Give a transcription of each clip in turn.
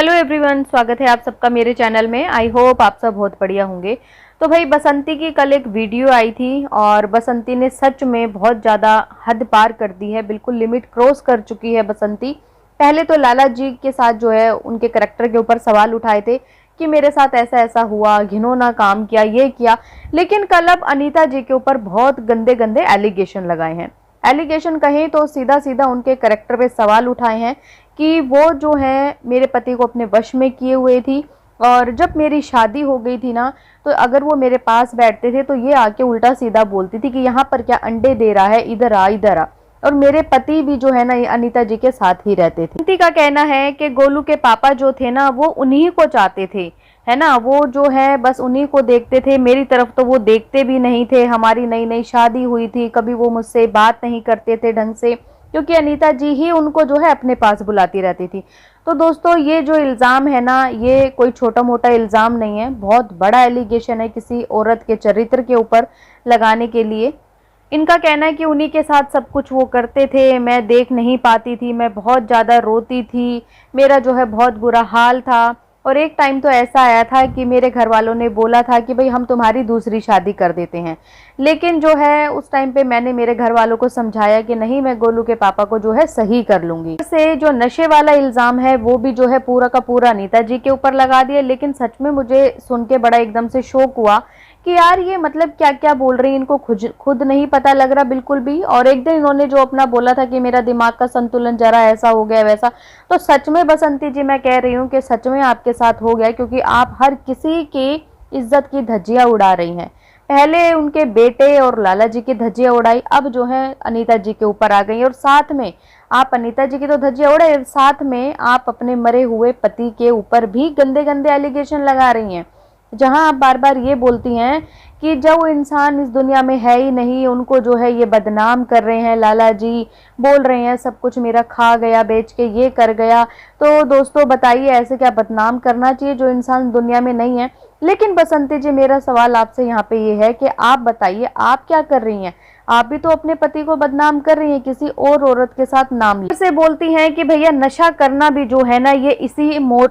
Hello everyone, स्वागत है आप सबका मेरे चैनल में। आई होप आप सब बहुत बढ़िया होंगे। तो भाई बसंती की कल एक वीडियो आई थी और बसंती ने सच में बहुत ज़्यादा हद पार कर दी है, बिल्कुल लिमिट क्रॉस कर चुकी है बसंती। पहले तो लाला जी के साथ जो है उनके करैक्टर के ऊपर सवाल उठाए थे कि मेरे साथ ऐसा ऐसा हुआ, घिनौना काम किया, ये किया। लेकिन कल अब अनीता जी के ऊपर बहुत गंदे गंदे एलिगेशन लगाए हैं। एलिगेशन कहें तो सीधा सीधा उनके करैक्टर पे सवाल उठाए हैं कि वो जो है मेरे पति को अपने वश में किए हुए थी, और जब मेरी शादी हो गई थी ना, तो अगर वो मेरे पास बैठते थे तो ये आके उल्टा सीधा बोलती थी कि यहाँ पर क्या अंडे दे रहा है, इधर आ इधर आ। और मेरे पति भी जो है ना ये अनीता जी के साथ ही रहते थे। अनीता का कहना है कि गोलू के पापा जो थे ना वो उन्हीं को चाहते थे, है ना, वो जो है बस उन्हीं को देखते थे, मेरी तरफ तो वो देखते भी नहीं थे। हमारी नई नई शादी हुई थी, कभी वो मुझसे बात नहीं करते थे ढंग से, क्योंकि अनीता जी ही उनको जो है अपने पास बुलाती रहती थी। तो दोस्तों ये जो इल्ज़ाम है ना, ये कोई छोटा मोटा इल्ज़ाम नहीं है, बहुत बड़ा एलिगेशन है किसी औरत के चरित्र के ऊपर लगाने के लिए। इनका कहना है कि उन्हीं के साथ सब कुछ वो करते थे, मैं देख नहीं पाती थी, मैं बहुत ज़्यादा रोती थी, मेरा जो है बहुत बुरा हाल था। और एक टाइम तो ऐसा आया था कि मेरे घर वालों ने बोला था कि भाई हम तुम्हारी दूसरी शादी कर देते हैं। लेकिन जो है उस टाइम पे मैंने मेरे घर वालों को समझाया कि नहीं, मैं गोलू के पापा को जो है सही कर लूंगी। से जो नशे वाला इल्ज़ाम है वो भी जो है पूरा का पूरा अनीता जी के ऊपर लगा दिया। लेकिन सच में मुझे सुन के बड़ा एकदम से शौक हुआ कि यार ये मतलब क्या क्या बोल रही है, इनको खुद नहीं पता लग रहा बिल्कुल भी। और एक दिन इन्होंने जो अपना बोला था कि मेरा दिमाग का संतुलन जरा ऐसा हो गया वैसा, तो सच में बसंती जी मैं कह रही हूँ कि सच में आपके साथ हो गया, क्योंकि आप हर किसी की इज्जत की धज्जियां उड़ा रही हैं। पहले उनके बेटे और लाला जी की धज्जियां उड़ाई, अब जो है अनीता जी के ऊपर आ गई। और साथ में आप अनीता जी की तो धज्जियां उड़ाई, साथ में आप अपने मरे हुए पति के ऊपर भी गंदे गंदे एलिगेशन लगा रही हैं, जहां आप बार बार ये बोलती हैं कि जो इंसान इस दुनिया में है ही नहीं उनको जो है ये बदनाम कर रहे हैं। लाला जी बोल रहे हैं सब कुछ मेरा खा गया, बेच के ये कर गया। तो दोस्तों बताइए, ऐसे क्या बदनाम करना चाहिए जो इंसान दुनिया में नहीं है? लेकिन बसंती जी मेरा सवाल आपसे यहाँ पे ये है कि आप बताइए आप क्या कर रही हैं? आप भी तो अपने पति को बदनाम कर रही हैं किसी और औरत के साथ नाम से बोलती हैं कि भैया नशा करना भी जो है ना ये इसी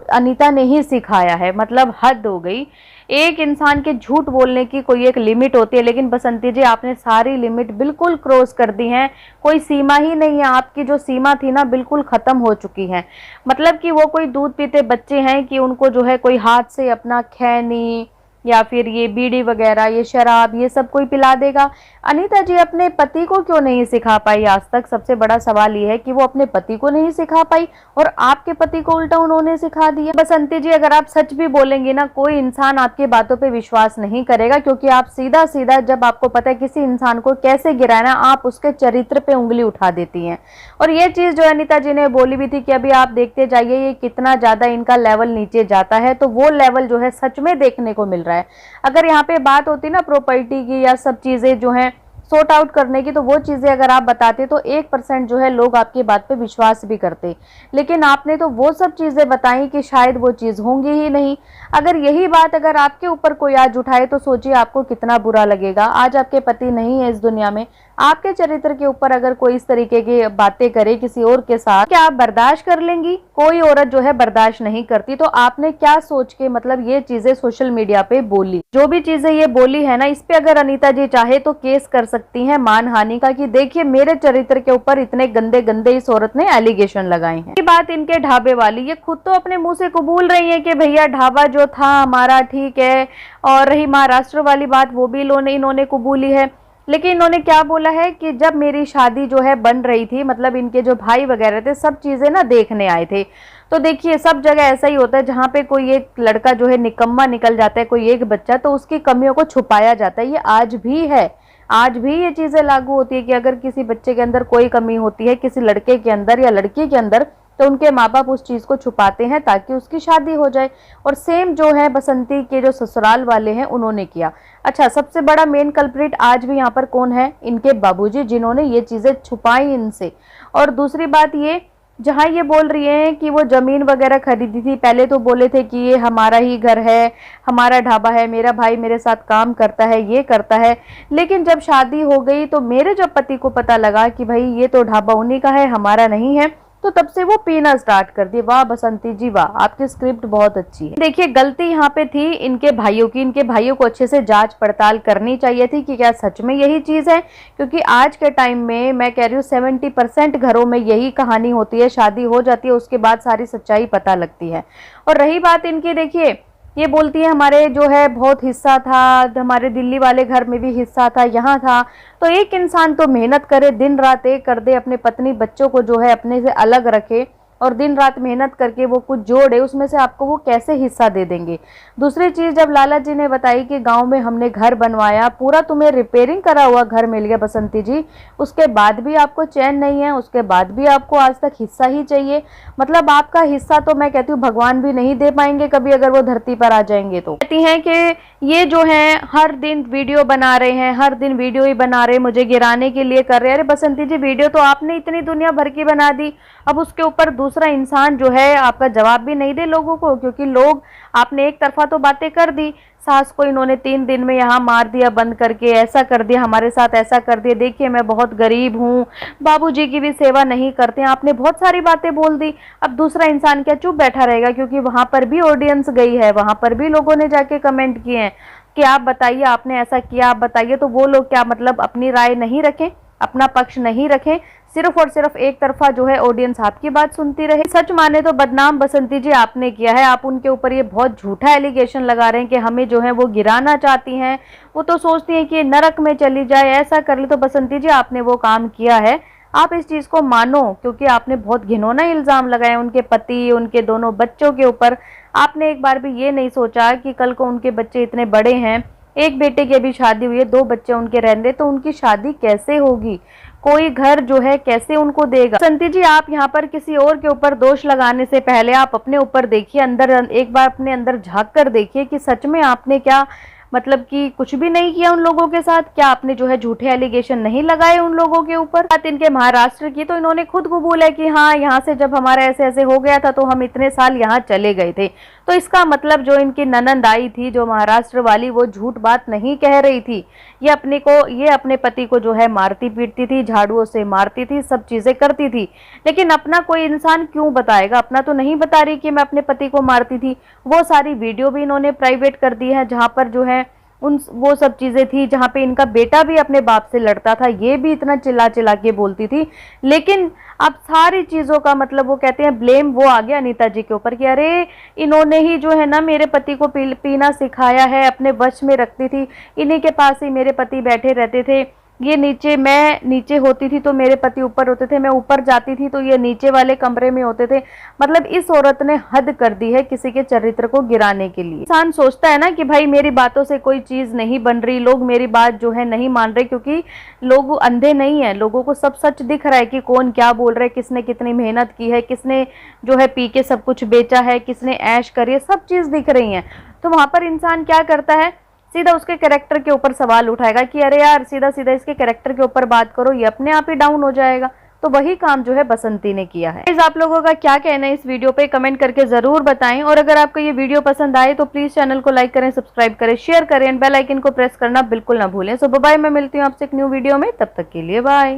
अनीता ने ही सिखाया है। मतलब हद हो गई। एक इंसान के झूठ बोलने की कोई एक लिमिट होती है, लेकिन बसंती जी आपने सारी लिमिट बिल्कुल क्रॉस कर दी है। कोई सीमा ही नहीं है, आपकी जो सीमा थी ना बिल्कुल खत्म हो चुकी है। मतलब कि वो कोई दूध पीते बच्चे हैं कि उनको जो है कोई हाथ से अपना खैनी या फिर ये बीड़ी वगैरह, ये शराब, ये सब कोई पिला देगा। अनीता जी अपने पति को क्यों नहीं सिखा पाई आज तक? सबसे बड़ा सवाल ये है कि वो अपने पति को नहीं सिखा पाई और आपके पति को उल्टा उन्होंने सिखा दिया। बसंती जी अगर आप सच भी बोलेंगे ना, कोई इंसान आपकी बातों पे विश्वास नहीं करेगा, क्योंकि आप सीधा सीधा जब आपको पता है किसी इंसान को कैसे गिराना, आप उसके चरित्र पे उंगली उठा देती हैं। और ये चीज जो अनीता जी ने बोली भी थी कि अभी आप देखते जाइए ये कितना ज्यादा इनका लेवल नीचे जाता है, तो वो लेवल जो है सच में देखने को मिल रहा है। अगर यहाँ पे बात होती ना प्रॉपर्टी की या सब चीजें जो है सॉर्ट आउट करने की, तो वो चीजें अगर आप बताते तो 1% जो है लोग आपकी बात पे विश्वास भी करते। लेकिन आपने तो वो सब चीजें बताई कि शायद वो चीज होंगी ही नहीं। अगर यही बात अगर आपके ऊपर कोई आज उठाए तो सोचिए आपको कितना बुरा लगेगा। आज आपके पति नहीं है इस दुनिया में, आपके चरित्र के ऊपर अगर कोई इस तरीके की बातें करे किसी और के साथ, क्या आप बर्दाश्त कर लेंगी? कोई औरत जो है बर्दाश्त नहीं करती। तो आपने क्या सोच के मतलब ये चीजें सोशल मीडिया पे बोली, जो भी चीजें ये बोली है ना, इस पे अगर अनीता जी चाहे तो केस कर सकती हैं मानहानि का, कि देखिए मेरे चरित्र के ऊपर इतने गंदे गंदे इस औरत ने एलिगेशन लगाए हैं। ये बात इनके ढाबे वाली, ये खुद तो अपने मुंह से कबूल रही है कि भैया ढाबा जो था हमारा ठीक है। और रही महाराष्ट्र वाली बात, वो भी इन्होंने कबूली है। लेकिन इन्होंने क्या बोला है कि जब मेरी शादी जो है बन रही थी, मतलब इनके जो भाई वगैरह थे सब चीजें ना देखने आए थे। तो देखिए सब जगह ऐसा ही होता है, जहाँ पे कोई एक लड़का जो है निकम्मा निकल जाता है, कोई एक बच्चा, तो उसकी कमियों को छुपाया जाता है। ये आज भी है, आज भी ये चीजें लागू होती है कि अगर किसी बच्चे के अंदर कोई कमी होती है, किसी लड़के के अंदर या लड़की के अंदर, तो उनके माँ बाप उस चीज को छुपाते हैं ताकि उसकी शादी हो जाए। और सेम जो है बसंती के जो ससुराल वाले हैं उन्होंने किया। अच्छा, सबसे बड़ा मेन कल्प्रिट आज भी यहाँ पर कौन है? इनके बाबूजी, जिन्होंने ये चीजें छुपाई इनसे। और दूसरी बात ये, जहाँ ये बोल रही हैं कि वो जमीन वगैरह खरीदी थी, पहले तो बोले थे कि ये हमारा ही घर है, हमारा ढाबा है, मेरा भाई मेरे साथ काम करता है, ये करता है। लेकिन जब शादी हो गई तो मेरे जब पति को पता लगा कि भाई ये तो ढाबा उन्हीं का है, हमारा नहीं है, तो तब से वो पीना स्टार्ट कर दिए। वाह बसंती जी वाह, आपकी स्क्रिप्ट बहुत अच्छी है। देखिए गलती यहाँ पे थी इनके भाइयों की, इनके भाइयों को अच्छे से जांच पड़ताल करनी चाहिए थी कि क्या सच में यही चीज है, क्योंकि आज के टाइम में मैं कह रही हूँ 70% घरों में यही कहानी होती है, शादी हो जाती है उसके बाद सारी सच्चाई पता लगती है। और रही बात इनकी, देखिए ये बोलती है हमारे जो है बहुत हिस्सा था, हमारे दिल्ली वाले घर में भी हिस्सा था, यहाँ था। तो एक इंसान तो मेहनत करे, दिन रात एक कर दे, अपने पत्नी बच्चों को जो है अपने से अलग रखे और दिन रात मेहनत करके वो कुछ जोड़े, उसमें से आपको वो कैसे हिस्सा दे देंगे। दूसरी चीज जब लाला जी ने बताई कि गांव में हमने घर बनवाया, पूरा तुम्हें रिपेयरिंग करा हुआ घर मिल गया बसंती जी, उसके बाद भी आपको चैन नहीं है, उसके बाद भी आपको आज तक हिस्सा ही चाहिए। मतलब आपका हिस्सा तो मैं कहती हूँ भगवान भी नहीं दे पाएंगे कभी अगर वो धरती पर आ जाएंगे। तो कहती हैं कि ये जो है हर दिन वीडियो बना रहे हैं, हर दिन वीडियो ही बना रहे, मुझे गिराने के लिए कर रहे हैं। अरे बसंती जी वीडियो तो आपने इतनी दुनिया भर की बना दी, अब उसके ऊपर दूसरा इंसान जो है आपका जवाब भी नहीं दे लोगों को, क्योंकि लोग आपने एक तरफा तो बातें कर दी। सास को इन्होंने 3 दिन में यहाँ मार दिया बंद करके, ऐसा कर दिया, हमारे साथ ऐसा कर दिया, देखिए मैं बहुत गरीब हूँ, बाबूजी की भी सेवा नहीं करते, आपने बहुत सारी बातें बोल दी। अब दूसरा इंसान क्या चुप बैठा रहेगा, क्योंकि वहां पर भी ऑडियंस गई है, वहां पर भी लोगों ने जाके कमेंट किए हैं कि आप बताइए आपने ऐसा किया, आप बताइए। तो वो लोग क्या मतलब अपनी राय नहीं रखें, अपना पक्ष नहीं रखें, सिर्फ और सिर्फ एक तरफा जो है ऑडियंस आपकी बात सुनती रहे। सच माने तो बदनाम बसंती जी आपने किया है, आप उनके ऊपर ये बहुत झूठा एलिगेशन लगा रहे हैं कि हमें जो है वो गिराना चाहती हैं, वो तो सोचती हैं कि नरक में चली जाए, ऐसा कर ले। तो बसंती जी आपने वो काम किया है, आप इस चीज को मानो, क्योंकि आपने बहुत घिनौना इल्जाम लगाए उनके पति, उनके दोनों बच्चों के ऊपर। आपने एक बार भी ये नहीं सोचा कि कल को उनके बच्चे इतने बड़े हैं, एक बेटे की अभी शादी हुई है, 2 बच्चे उनके रहने, तो उनकी शादी कैसे होगी, कोई घर जो है कैसे उनको देगा। संती जी आप यहाँ पर किसी और के ऊपर दोष लगाने से पहले आप अपने ऊपर देखिए, अंदर एक बार अपने अंदर झांक कर देखिए कि सच में आपने क्या मतलब कि कुछ भी नहीं किया उन लोगों के साथ, क्या आपने जो है झूठे एलिगेशन नहीं लगाए उन लोगों के ऊपर। बात इनके महाराष्ट्र की, तो इन्होंने खुद कबूल है कि हाँ यहाँ से जब हमारा ऐसे ऐसे हो गया था तो हम इतने साल यहाँ चले गए थे। तो इसका मतलब जो इनकी ननंद आई थी जो महाराष्ट्र वाली, वो झूठ बात नहीं कह रही थी। ये अपने पति को जो है मारती पीटती थी, झाड़ुओं से मारती थी, सब चीजें करती थी, लेकिन अपना कोई इंसान क्यों बताएगा, अपना तो नहीं बता रही कि मैं अपने पति को मारती थी। वो सारी वीडियो भी इन्होंने प्राइवेट कर दी है, जहां पर जो है वो सब चीजें थी, जहां पे इनका बेटा भी अपने बाप से लड़ता था, ये भी इतना चिल्ला चिल्ला के बोलती थी। लेकिन अब सारी चीजों का मतलब वो कहते हैं ब्लेम वो आ गया अनीता जी के ऊपर कि अरे इन्होंने ही जो है ना मेरे पति को पीना सिखाया है, अपने वश में रखती थी, इन्हीं के पास ही मेरे पति बैठे रहते थे, ये नीचे, मैं नीचे होती थी तो मेरे पति ऊपर होते थे, मैं ऊपर जाती थी तो ये नीचे वाले कमरे में होते थे। मतलब इस औरत ने हद कर दी है किसी के चरित्र को गिराने के लिए। इंसान सोचता है ना कि भाई मेरी बातों से कोई चीज नहीं बन रही, लोग मेरी बात जो है नहीं मान रहे, क्योंकि लोग अंधे नहीं है, लोगों को सब सच दिख रहा है कि कौन क्या बोल रहा है, किसने कितनी मेहनत की है, किसने जो है पी के सब कुछ बेचा है, किसने ऐश करी है, सब चीज दिख रही है। तो वहां पर इंसान क्या करता है, सीधा उसके कैरेक्टर के ऊपर सवाल उठाएगा कि अरे यार सीधा सीधा इसके कैरेक्टर के ऊपर बात करो, ये अपने आप ही डाउन हो जाएगा। तो वही काम जो है बसंती ने किया है। आप लोगों का क्या कहना है इस वीडियो पे कमेंट करके जरूर बताएं, और अगर आपको ये वीडियो पसंद आए तो प्लीज चैनल को लाइक करें, सब्सक्राइब करें, शेयर करें एंड बेल आइकन को प्रेस करना बिल्कुल ना भूलें। सो बाय, मैं मिलती हूँ आपसे एक न्यू वीडियो में, तब तक के लिए बाय।